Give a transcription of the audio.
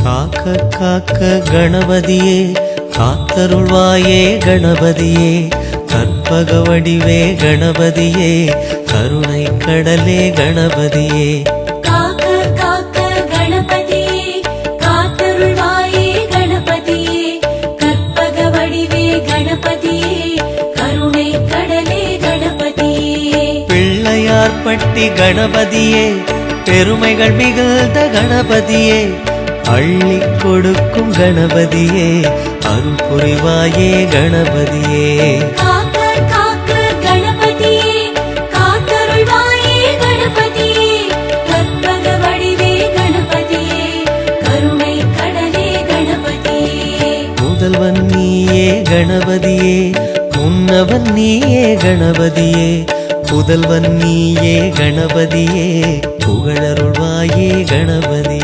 காக்க காக்க கணபதியே காத்தருள்வாயே கணபதியே கற்பக வடிவே கணபதியே கருணை கடலே கணபதியே காக்க காக்க கணபதியே காத்தருள்வாயே கணபதியே கற்பக வடிவே கணபதியே கருணை கடலே கணபதியே பிள்ளையார்பட்டி கணபதியே பெருமைகள் மிகுந்த கணபதியே அள்ளி கொடுக்கும் கணபதியே அருள் புரிவாயே கணபதியே காக்க காக்க கணபதியே காத்தருள்வாயே கணபதியே கற்பக வடிவே கணபதியே கருணை கடலே கணபதியே முதல்வன் நீயே கணபதியே முன்னவன் நீயே கணபதியே புதல்வன் நீயே கணபதியே புகழருள்வாயே கணபதி